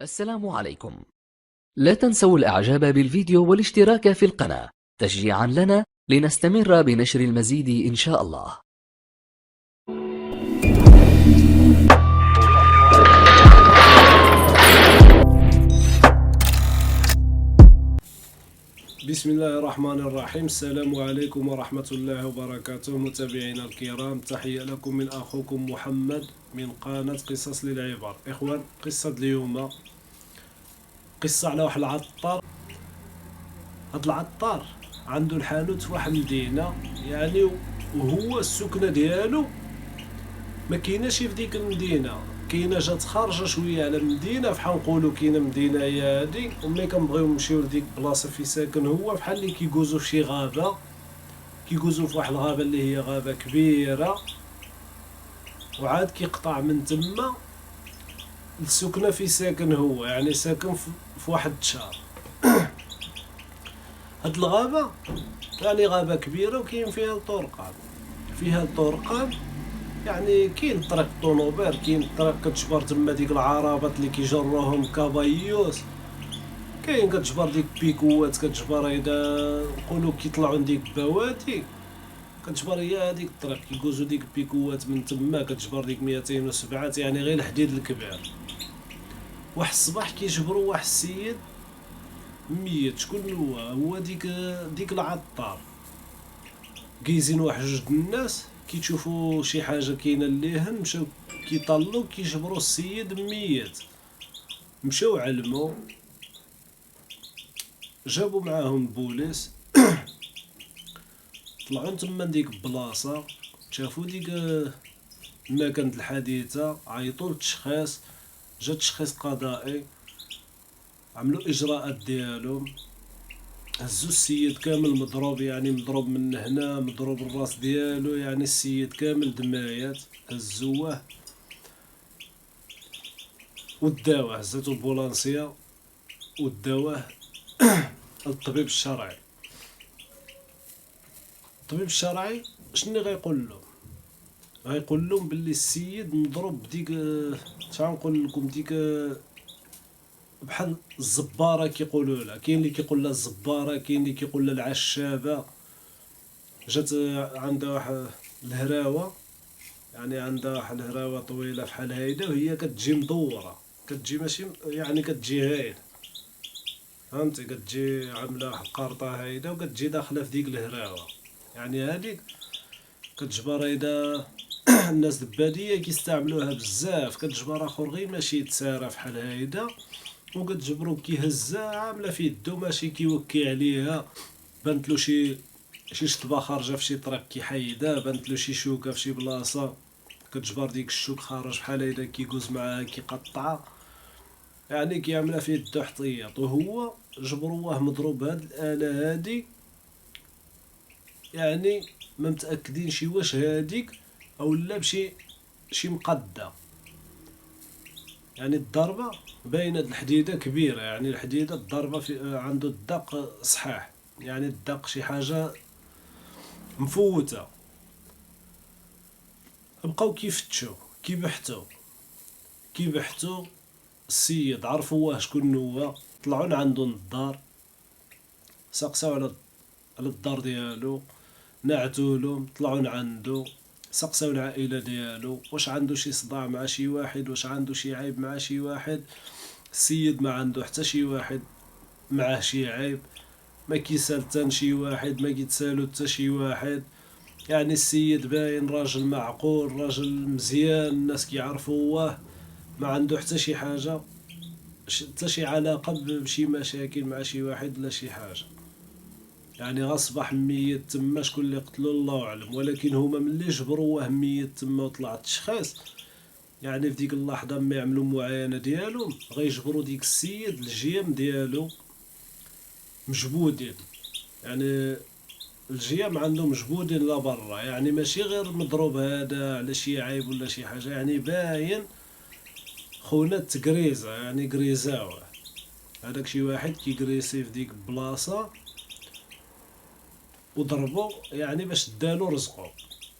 السلام عليكم. لا تنسوا الإعجاب بالفيديو والاشتراك في القناة تشجيعا لنا لنستمر بنشر المزيد إن شاء الله. بسم الله الرحمن الرحيم. السلام عليكم ورحمة الله وبركاته. متابعينا الكرام، تحية لكم من أخوكم محمد من قناة قصص للعبر. إخوان، قصة اليوم قصة على واحد العطار. هاد العطار عنده الحانوت في واحد المدينة، يعني وهو السكنة ديالو ما كايناش في ديك المدينة، كاينه جات خارجه شويه على المدينه، بحال نقولوا كاينه مدينه هي هادي، وملي كنبغيو نمشيو لديك البلاصه في ساكن هو، بحال اللي كيجوزو في شي غابه، كيجوزو في واحد الغابه اللي هي غابه كبيره، وعاد كيقطع من تما السكنه في ساكن هو، يعني ساكن في واحد الشهر. هاد الغابه يعني غابه كبيره وكاين فيها الطرقان، فيها الطرقان، يعني كاين طريق طونوبير، كاين طريق كتجبر تما ديك العربات اللي كيجروهم كابايوس، كاين كتجبر ديك بيكوات، كتجبر اذا نقولو كيطلعو ديك بوادي، كتجبر هي هاديك الطريق، كيجوزو ديك بيكوات من تما، كتجبر ديك 207، يعني غير الحديد الكبير. واحد الصباح كيجبرو واحد السيد ميت. شكون هو؟ هو ديك العطار. كيزين واحد جوج الناس كيشوفوا شي حاجه كاينه ليهن، مشاو كيطلوا كيجبروا السيد ميت. مشاو علموا، جابوا معاهم البوليس، طلعوا تما ديك البلاصه، شافوا ديك المكان الحديثه، عيطوا للتشخيص، جا تشخيص قضائي، عملوا اجراءات ديالهم، هزو السيد كامل مضروب، يعني مضروب من هنا، مضروب الراس ديالو، يعني السيد كامل دمايات، هزوه وداوه، هزاتو البولانسيه وداوه للطبيب الشرعي. الطبيب الشرعي شنو غيقول له؟ غيقول لهم باللي السيد مضروب بديك شحال نقول لكم، ديك بحال الزباره كيقولوا لها، كاين اللي كيقول لها الزباره، كاين اللي كيقول لها العشابه. جات عندها واحد الهراوه، يعني عندها واحد الهراوه طويله بحال هيدا، وهي كتجي مدوره، كتجي ماشي يعني كتجي هايله، فهمتي؟ كتجي عامله واحد القرطه هيدا، وكتجي داخله في ديك الهراوه، يعني هذيك كتجبر اذا الناس الباديه كيستعملوها بزاف، كتجبر اخر غير ماشي يتسارى فحال هيدا، وكتجبرو كيهزها عامله في يدو، ماشي كيوكي عليها، بانتلو شي شطبه خارجه في شي طريق كيحيدها، بانتلو شي شوكه في شي بلاصه، كتجبر ديك الشوك خارج بحال هيدا، كيجوز معاها كيقطعها، يعني كيعملها في يدو احتياط. وهو جبروه مضروب بهاد الآلة هادي، يعني ما متأكدين واش هاديك او لا شي مقدة، يعني الضربة باينة الحديدة كبيرة، يعني الحديدة الضربة في عنده الدق صحاح، يعني الدق شي حاجة مفوتة. بقاو كيفتشو كيبحثوا السيد، عرفوه شكون هو، طلعوا عنده الدار، سقساو على الدار ديالو، نعتولو، طلعوا عنده، سقساو العائلة ديالو واش عنده شي صداع مع شي واحد، واش عنده شي عيب مع شي واحد. السيد ما عنده حتى شي واحد معاه شي عيب، ما كيسال حتى شي واحد، ما كيتسالو حتى شي واحد، يعني السيد باين راجل معقول، راجل مزيان، الناس كيعرفوه، ما عنده حتى شي حاجة، حتى شي علاقة بشي مشاكل مع شي واحد لا شي حاجة، يعني غصبح ميت تما، شكون اللي قتلو الله اعلم. ولكن هما ملي جبروه ميت تما وطلع التشخيص، يعني في ديك اللحظة ما يعملوا معاينة ديالهم، غيجبروا ديك السيد الجيم ديالو مجبودين، يعني الجيام عندهم مجبودين لبرا، يعني ماشي غير مضروب هذا على شي عيب ولا شي حاجة، يعني باين خونا تقريزة، يعني قريزاوه، هذاك شي واحد كيقريسي في ديك البلاصة وضربو، يعني باش دالو رزقو.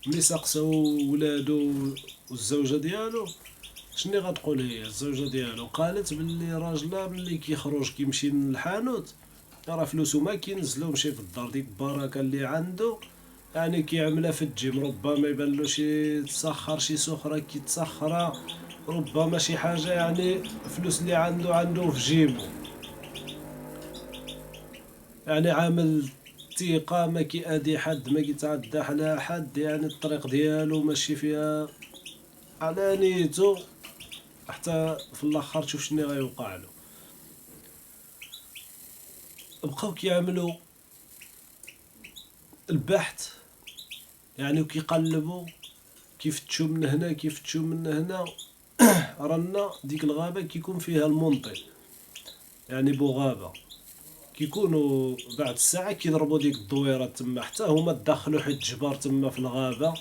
ملي سقساو ولادو والزوجة ديالو، شني غتقول هي الزوجة ديالو؟ قالت باللي راجلها ملي كيخرج كيمشي من الحانوت راه فلوسو ما كينزلو، مشي في الدار ديك البركة اللي عنده يعني كيعملها في الجيم. ربما يبانلو شي تسخر شي سخرة كيتسخرها، ربما شي حاجة يعني فلوس اللي عنده في جيبو، يعني عامل ثقة ما كيأذي حد ما كيتعدى على حد، يعني الطريق ديالو ماشي فيها على نيتو، حتى في الاخر تشوف شنو غيوقع له. بقاو كيعملوا البحث يعني وكيقلبوا، كيفتشوا من هنا كيفتشوا من هنا. رانا ديك الغابة كيكون فيها المنطي يعني بوغابة، كيكونوا بعد الساعة كيضربوا ديك الدويرات تما، حتى هما تدخلوا حيت الجبار تما في الغابة.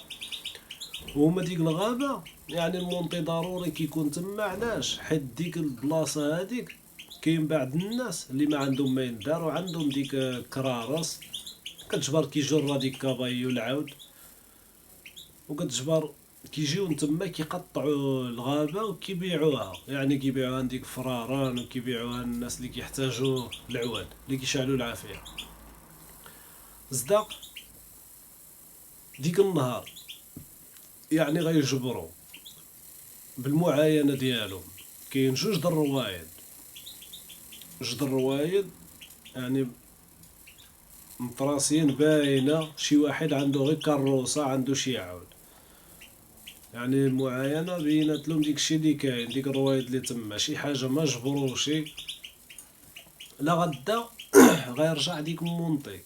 وهما ديك الغابة يعني المونطي ضروري كيكون تما، علاش؟ حيت ديك البلاصة هاديك كاين بعض الناس اللي ما عندهم ما ينداروا، عندهم ديك كرارس كتجبر كيجر ديك كابايو العود، وكتجبر كيجيو تما كيقطعوا الغابة وكيبيعوها، يعني كيبيعوها عندك فراران وكيبيعوها الناس اللي كيحتاجوا العواد اللي كيشعلوا العافية. صدق ديك النهار يعني غيجبروا بالمعاينة ديالهم، كاين جوج د الروايد، جوج د الروايد يعني مطراسين باينة، شي واحد عنده غير كروسة عنده شي عاود، يعني المعاينة بينات لهم ديك الشي اللي كاين، ديك الروايد اللي تما شي حاجة ما جبروشي. لا غدا غيرجع ديك مونطي،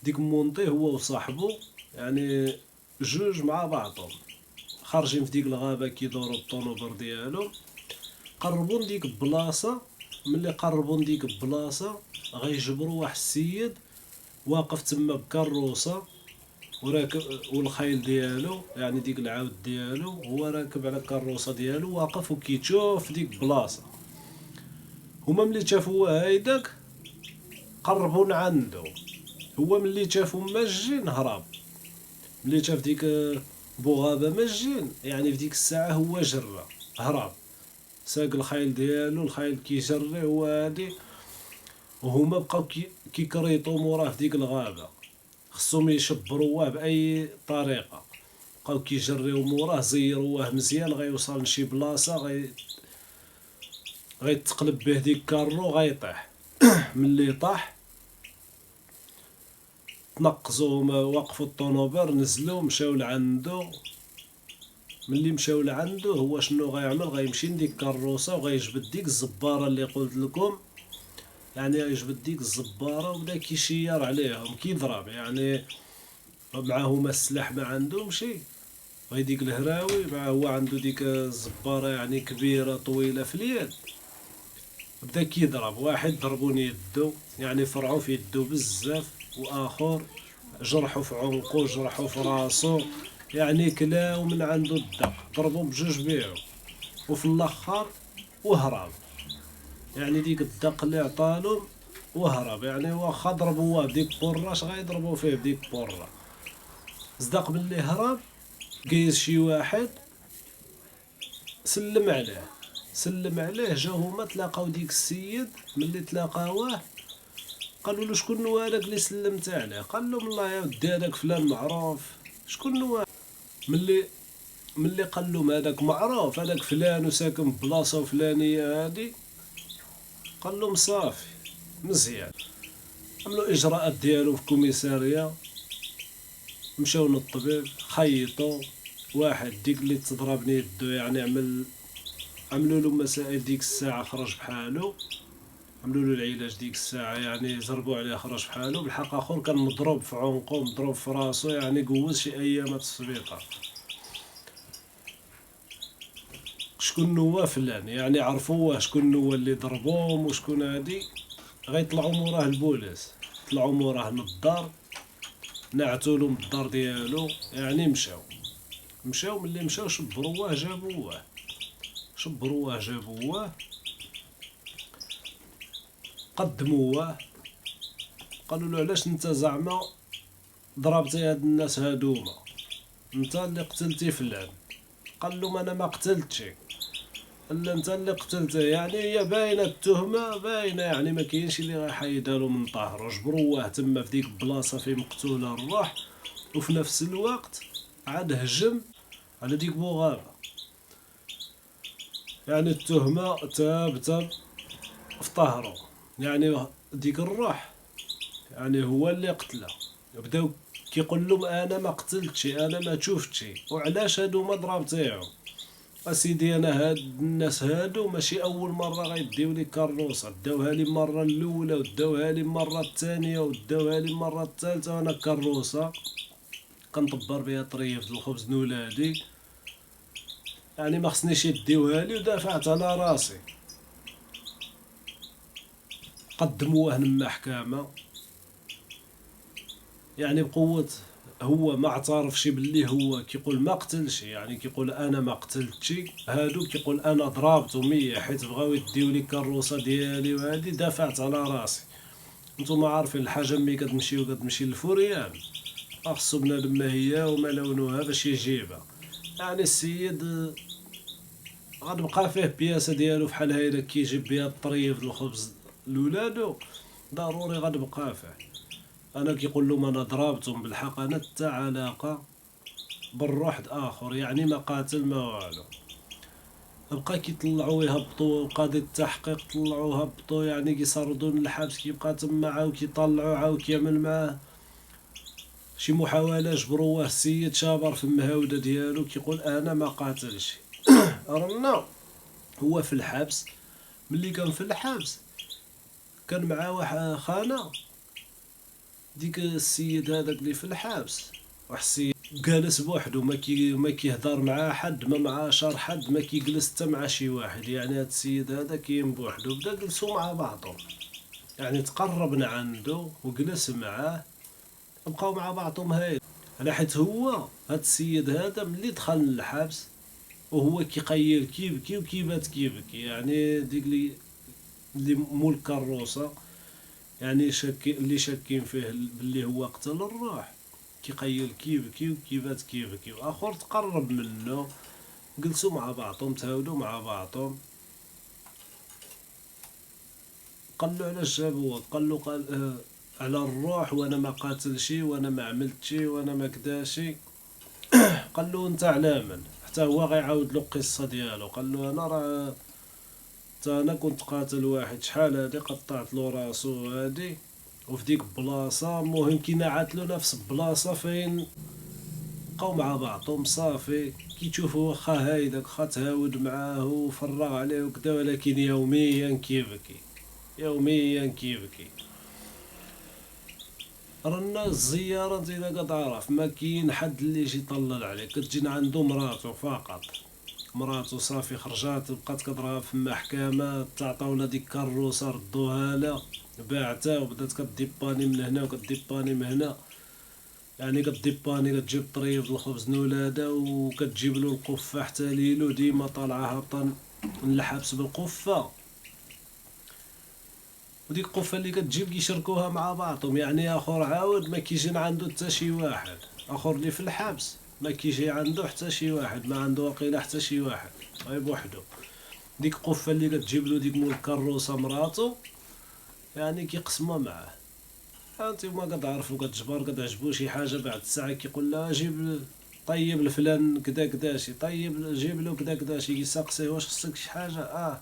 ديك مونطي هو وصاحبو يعني جوج مع بعضهم خارجين في ديك الغابة كيدورو الطونوبر ديالهم، قربوا لديك البلاصة. ملي قربوا لديك البلاصة غيجبروا واحد السيد واقف تما بكروسة وراكب والخيل ديالو، يعني ديك العاود ديالو، هو راكب على الكروسة ديالو واقف وكيتشوف ديك البلاصة. هما ملي شافوا هايداك قربوا عنده، هو ملي شافوا مجين هرب، ملي شاف ديك بوغابة مجين يعني في ديك الساعة هو جرى هرب، ساق الخيل ديالو، الخيل كيجري هو هادي، وهما بقاو كيكريطو موراه في ديك الغابة، خصهم يشبروه بأي طريقة، بقاو كيجريو موراه زيروه مزيان غيوصل لشي بلاصة غيتقلب به ديك كارو غيطيح. ملي طاح تنقزو هما، وقفوا الطونوبر نزلوا مشاو لعندو. ملي مشاو لعندو هو شنو غيعمل؟ غيمشي لديك كاروسة وغيجبد ديك الزبارة اللي قلت لكم، يعني غيجبد ديك الزبارة وبدا كيشير عليهم كيضرب، يعني معاهما السلاح ما عندهمشي، غير ديك الهراوي مع هو عنده ديك الزبارة يعني كبيرة طويلة في اليد، بدا كيضرب. واحد ضربون يدو يعني فرعو في يدو بزاف، واخر جرحو في عنقو جرحو في راسو، يعني كلاو من عنده الدق، ضربو بجوج بيعو وفي الاخر وهرب، يعني ديك الدق اللي عطالهم وهرب، يعني واخا ضربوه بديك بورة اش غيضربو فيه بديك بورة. صدق باللي هرب قيس شي واحد سلم عليه، سلم عليه، جاو هما تلاقاو ديك السيد. ملي تلاقاوه قالوا له شكون هو هذاك اللي سلمت عليه؟ قال لهم والله يا ودي هذاك فلان معروف. شكون هو؟ ملي قال لهم هذاك معروف هذاك فلان وساكن بلاصه فلانيه هادي، قال لهم صافي مزيان. عملوا اجراءات ديالهم في الكوميساريه، مشاو للطبيب خيطوا واحد ديك اللي تضربني يدو، يعني عملوا له مسائل ديك الساعه خرج بحالو، عملوا له العلاج ديك الساعه يعني زربوا عليه خرج بحالو. بالحق اخر كان مضروب في عنقه مضروب في راسو، يعني قوز شي ايامات السبيطار. شكون هو فلان، يعني عرفوه شكون هو اللي ضربوهم وشكون هادي. غيطلعوا موراه البوليس، طلعوا موراه للدار، نعتوا له من الدار ديالو، يعني مشاو ملي مشاو شبروه جابوه قدموه. قالوا له علاش انت زعما ضربتي هاد الناس هادوما، انت اللي قتلتي فلان؟ قال لهم انا ما قتلتشي، الا انت اللي قتلته. يعني هي باينه التهمه باينه، يعني ما كاينش اللي غيحيدها له من طهره. جبروه تما في ديك البلاصه فين مقتوله الروح، وفي نفس الوقت عاد هجم على ديك بوغابه. يعني التهمه ثابته في طهره. يعني ديك الروح يعني هو اللي قتله. بداو كيقول لهم انا ما قتلتش، انا ما شفتش. وعلاش هادو ما ضربتيهم؟ اسيدي انا هاد الناس هادو ماشي اول مره غيديو لي كاروسه، داوها لي المره الاولى وداوها لي المره الثانيه وداوها لي المره الثالثه، وانا كاروسه كنطبر بها طريف الخبز نولادي. يعني ما خصنيش يديوها لي، ودافعت على راسي. قدموه للمحكمه يعني بقوه. هو ما اعترفش باللي هو كيقول ما قتلش، يعني كيقول انا ما قتلتش. هادو كيقول انا ضربته 100 حيت بغاو يديو لي الكروسه ديالي، وهادي دافعت على راسي. نتوما عارفين الحاجه ملي كتمشي وكتمشي للفوريان خصو بنادم ما هي وما لونها باش يجيبها. يعني السيد غتبقى فيه بياسه ديالو بحال هيدا كيجيب بها الطريف الخبز لولادو، ضروري غتبقى فيه. انا كيقول لهم انا ضربتهم بالحق، انا حتى علاقه بالروح اخر، يعني ما قاتل ما والو. بقى كيطلعوا يهبطوا قاضي التحقيق، طلعوا هبطوا يعني كيسردون الحبس، كيبقى تما عاود كيطلعوا عاود كيعمل معاه شي محاولة. جبروه السيد شابر في المهاودة ديالو كيقول انا ما قاتلش. رانا هو في الحبس، ملي كان في الحبس كان معاه واحد خانة. ديك السيد هذاك اللي في الحبس واحد السيد جالس بوحدو، ما كيهضر مع حد، ما مع شار حد، ما كيجلس حتى مع شي واحد. يعني هاد السيد هذا كاين بوحدو. بدا جلسوا مع بعضهم، يعني تقربنا عنده وجلس معاه، بقاو مع بعضهم. هاي على حيت هو هاد السيد هذا ملي دخل للحبس وهو كيقيل كيبكي وكيبات كيبكي. يعني ديك اللي مول الكروسه يعني اللي شاكين فيه باللي هو قتل الروح كيقيل كيبكي وكيبات كيبكي. واخر تقرب منه، جلسوا مع بعضهم تهاودوا مع بعضهم. قال له علاش جابوه؟ قال له على الروح، وانا ما قاتلشي وانا ما عملتشي وانا ما كداشي. قال له انت على من؟ حتى هو غيعاود له القصه ديالو. قال له انا راه تا انا كنت قاتل واحد شحال هادي، قطعت له راسو هادي، وفي ديك البلاصه المهم كي نعت له نفس البلاصه فين بقاو مع بعضهم. صافي كي تشوفوا واخا هايداك واخا تهاود معاه وفرغ عليه وكدا، ولكن يوميا كيبكي يوميا كيبكي. رانا الزيارة انت اذا كتعرف ما كاين حد اللي يجي يطلل عليك، كتجي عندو مراتو فقط. مراتو صافي خرجات بقات كضربها في المحكمة، تعطاونا ديك كروسة ردوها لا، باعتها وبدات كديباني من هنا وكديباني من هنا. يعني كديباني كتجيب طريف الخبز نولادة وكتجيب له القفة حتى ليلو ديما طالعة هابطة للحبس بالقفة. وديك القفة اللي كتجيب كيشركوها مع بعضهم. يعني اخر عاود ما كيجي عنده حتى شي واحد اخر اللي في الحبس، ما كيجي عنده حتى شي واحد، ما عنده وقيله حتى شي واحد، غير بوحدو. ديك القفة اللي كتجيب له ديك مول الكروسة مراتو يعني كيقسمها معاه. انتيما كتعرفوا كتجبر كتعجبو شي حاجة بعد الساعة كيقول لها جيب طيب الفلان كدا كداشي، طيب جيب له كدا كداشي. يسقسيه واش خصك شي حاجة؟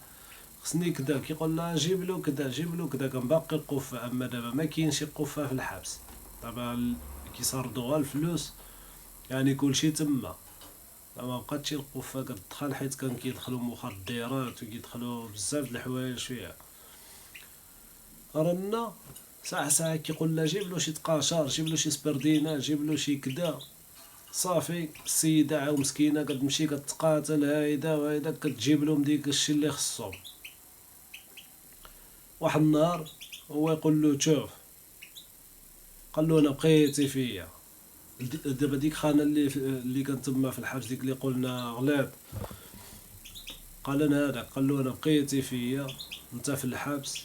خصني كدا. كيقول لها جيب له كدا جيب له كدا. كان باقي القفة. اما دابا ما كاينش قفة في الحبس، دابا كيصردوها الفلوس، يعني كلشي تما. ما بقاتش القفة كتدخل حيت كان كيدخلوا مخدرات وكيدخلوا بزاف د الحوايج فيها. رانا ساعة ساعة كيقول لها جيب له شي تقاشر، جيب له شي سبردينة، جيب له شي كدا. صافي السيدة عاو مسكينة كتمشي كتقاتل هايدا وهايدا، كتجيب لهم ديك الشي اللي خصهم. واحد النهار هو يقول له شوف، قال له انا بقيتي فيا. دابا ديك خانه اللي كانت تما في الحبس، ديك اللي قلنا غليظ. قال انا هذاك، قال له انا بقيتي فيا انت في الحبس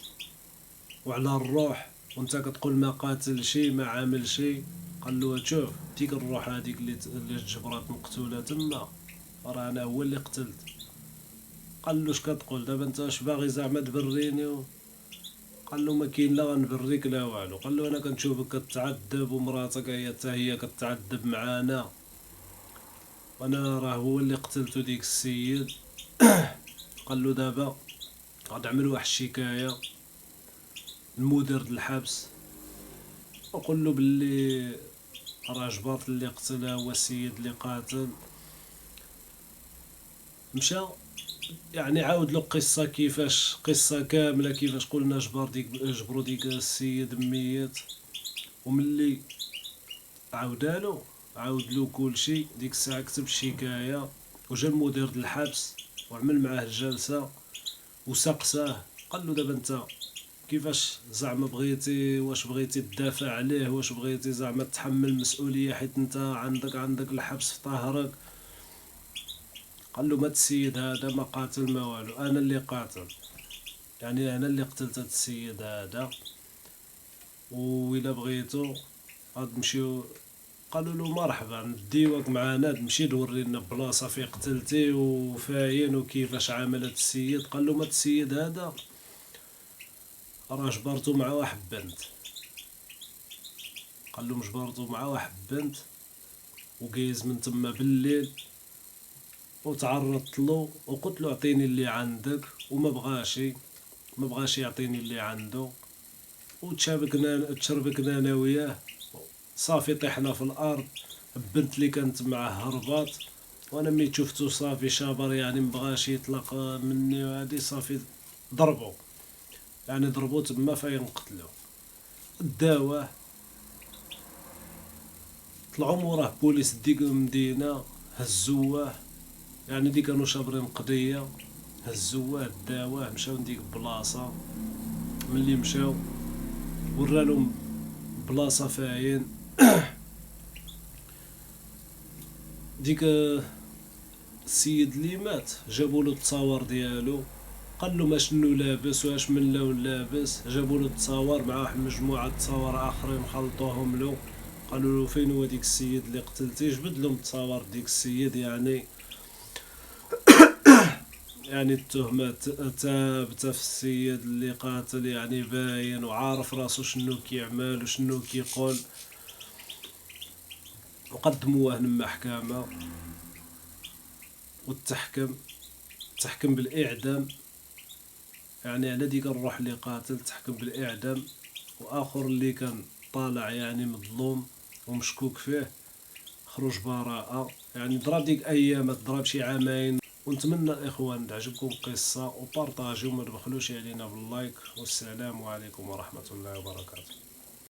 وعلى الروح، وانت كتقول ما قاتل شي ما عامل شي. قال له شوف ديك الروح هذيك اللي تجبرات مقتوله تما، راه انا هو اللي قتلت. قال له اش كتقول دابا انت واش باغي زعما تبريني؟ قال له ما كاين لا غنبريك لا والو. قال له انا كنشوفك كتعذب ومراتك هي حتى هي كتعذب معانا، وانا راه هو اللي قتلته ديك السيد. قال له دابا غنعمل واحد الشكايه لمدير الحبس، وقول له باللي راه جبارت اللي قتلها هو السيد اللي قاتل. مشى يعني عاود له قصة، كيفاش قصة كاملة كيفاش قلنا جبرو ديك السيد ميت. وملي عاودالو عاود له كلشي ديك الساعة كتب الشكاية، وجا المدير د الحبس وعمل معاه الجلسة وسقساه. قال له دابا انت كيفاش زعما بغيتي، واش بغيتي تدافع عليه، واش بغيتي زعما تحمل المسؤولية حيت انت عندك الحبس في ظهرك؟ قال له ما السيد هذا ما قاتل ما والو، انا اللي قاتل، يعني انا اللي قتلت هاد السيد هذا، وإلا بغيتو غاد نمشيو. قالوا له مرحبا نديوك معانا تمشي تورينا بلاصه في قتلتي وفاين وكيفاش عاملت السيد. قال له ما السيد هذا راه جبرتو مع واحد بنت. قال له جبرتو مع واحد بنت وقيز من تما بالليل وتعرضت له وقلت له اعطيني اللي عندك، وما بغاش يعطيني اللي عنده، تشربكنا انا وياه. صافي طيحنا في الارض، البنت اللي كانت معاه هربات، وانا ملي شفتو صافي شابر يعني مبغاش يطلق مني، وهادي صافي ضربو تما فين قتلو. داواه طلعوا موراه بوليس ديك المدينة، هزواه يعني دي كانوا شابرين قضية، هزواه داواه مشاو لديك البلاصة. ملي مشاو ورالهم بلاصة فاين. ديك السيد اللي مات جابولو التصاور ديالو، قال له ما شنو لابس واش من لون لابس، جابولو التصاور مع واحد مجموعة تصاور اخرين خلطوهم له. قالوا له فين هو ديك السيد اللي قتلتي؟ جبد لهم تصاور ديك السيد، يعني التهمة ثابتة في السيد اللي قاتل، يعني باين وعارف راسو شنو كيعمل وشنو كيقول. وقدموه للمحكمة تحكم بالإعدام، يعني على ديك الروح اللي قاتل تحكم بالإعدام. وآخر اللي كان طالع يعني مظلوم ومشكوك فيه خروج براءة، يعني ضرب ديك أيام ضرب شي عامين. ونتمنى الإخوان تعجبكم القصة وبارطاجيو وما تبخلوش علينا باللايك، والسلام عليكم ورحمة الله وبركاته.